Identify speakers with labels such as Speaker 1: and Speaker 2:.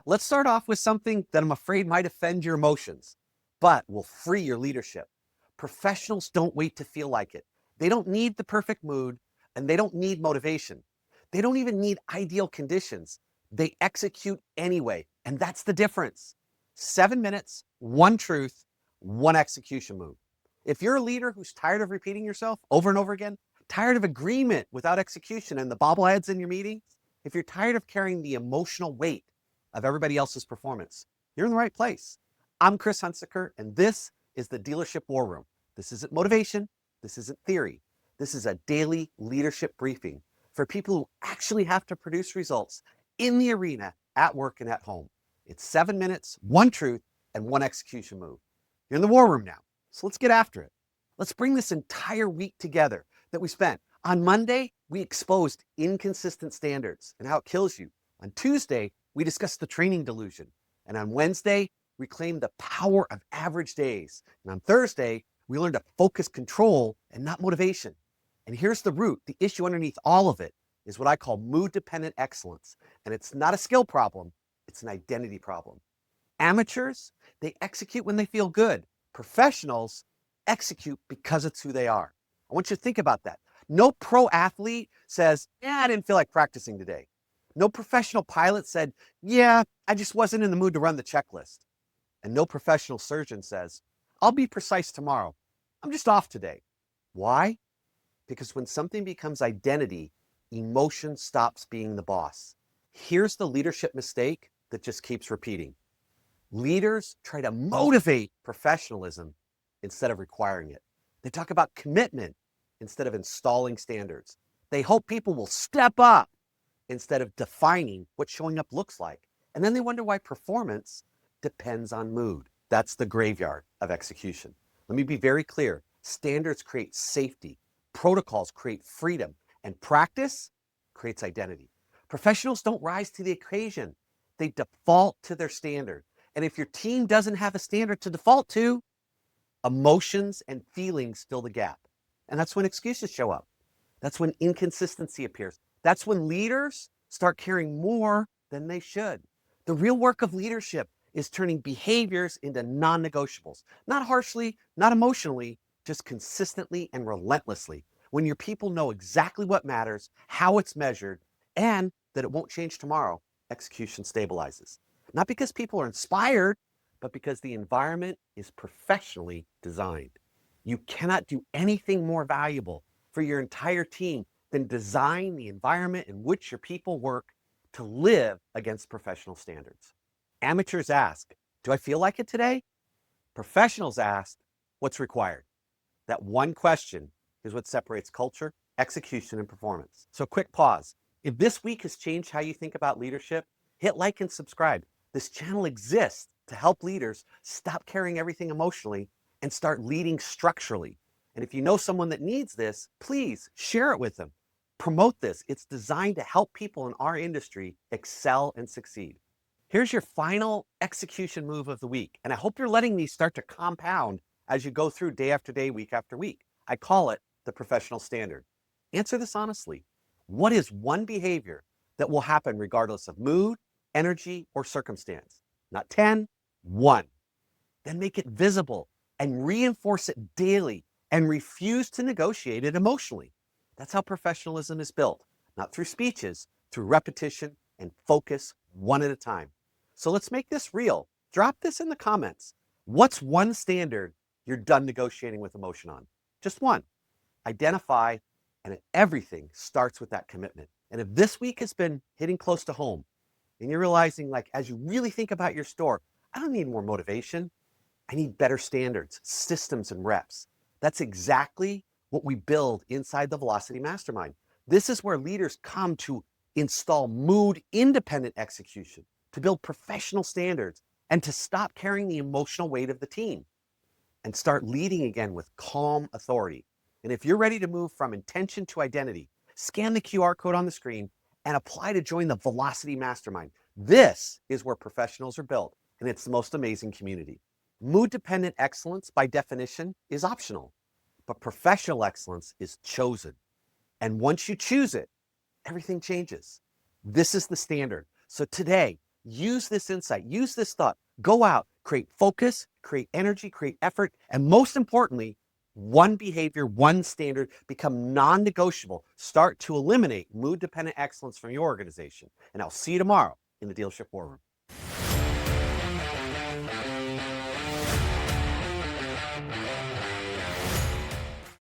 Speaker 1: Let's start off with something that I'm afraid might offend your emotions, but will free your leadership. Professionals don't wait to feel like it. They don't need the perfect mood, and they don't need motivation. They don't even need ideal conditions. They execute anyway, and that's the difference. 7 minutes, one truth, one execution move. If you're a leader who's tired of repeating yourself over and over again, tired of agreement without execution and the bobbleheads in your meetings, if you're tired of carrying the emotional weight of everybody else's performance, you're in the right place. I'm Chris Hunsicker, and this is the Dealership War Room. This isn't motivation. This isn't theory. This is a daily leadership briefing for people who actually have to produce results in the arena, at work, and at home. It's 7 minutes, one truth, and one execution move. You're in the war room now, so let's get after it. Let's bring this entire week together that we spent. On Monday, we exposed inconsistent standards and how it kills you. On Tuesday, we discussed the training delusion. And on Wednesday, we claimed the power of average days. And on Thursday, we learned to focus control and not motivation. And here's the root, the issue underneath all of it is what I call mood-dependent excellence. And it's not a skill problem, it's an identity problem. Amateurs, they execute when they feel good. Professionals execute because it's who they are. I want you to think about that. No pro athlete says, yeah, I didn't feel like practicing today. No professional pilot said, yeah, I just wasn't in the mood to run the checklist. And no professional surgeon says, I'll be precise tomorrow. I'm just off today. Why? Because when something becomes identity, emotion stops being the boss. Here's the leadership mistake that just keeps repeating. Leaders try to motivate professionalism instead of requiring it. They talk about commitment instead of installing standards. They hope people will step up instead of defining what showing up looks like. And then they wonder why performance depends on mood. That's the graveyard of execution. Let me be very clear. Standards create safety. Protocols create freedom. And practice creates identity. Professionals don't rise to the occasion. They default to their standard. And if your team doesn't have a standard to default to, emotions and feelings fill the gap. And that's when excuses show up. That's when inconsistency appears. That's when leaders start caring more than they should. The real work of leadership is turning behaviors into non-negotiables. Not harshly, not emotionally, just consistently and relentlessly. When your people know exactly what matters, how it's measured, and that it won't change tomorrow, execution stabilizes. Not because people are inspired, but because the environment is professionally designed. You cannot do anything more valuable for your entire team than design the environment in which your people work to live against professional standards. Amateurs ask, do I feel like it today? Professionals ask, what's required? That one question is what separates culture, execution, and performance. So quick pause. If this week has changed how you think about leadership, hit like and subscribe. This channel exists to help leaders stop carrying everything emotionally and start leading structurally. And if you know someone that needs this, please share it with them. Promote this. It's designed to help people in our industry excel and succeed. Here's your final execution move of the week. And I hope you're letting these start to compound as you go through day after day, week after week. I call it the professional standard. Answer this honestly. What is one behavior that will happen regardless of mood, energy, or circumstance? Not 10, one. Then make it visible and reinforce it daily and refuse to negotiate it emotionally. That's how professionalism is built, not through speeches, through repetition and focus one at a time. So let's make this real. Drop this in the comments. What's one standard you're done negotiating with emotion on? Just one. Identify, and everything starts with that commitment. And if this week has been hitting close to home, and you're realizing, like, as you really think about your store, I don't need more motivation. I need better standards, systems, and reps. That's exactly what we build inside the Velocity Mastermind. This is where leaders come to install mood-independent execution, to build professional standards, and to stop carrying the emotional weight of the team and start leading again with calm authority. And if you're ready to move from intention to identity, scan the QR code on the screen and apply to join the Velocity Mastermind. This is where professionals are built, and it's the most amazing community. Mood-dependent excellence, by definition, is optional, but professional excellence is chosen. And once you choose it, everything changes. This is the standard. So today, Use this insight, use this thought. Go out, create focus, create energy, create effort, and most importantly, one behavior, one standard, become non-negotiable. Start to eliminate mood-dependent excellence from your organization. And I'll see you tomorrow in the Dealership War Room.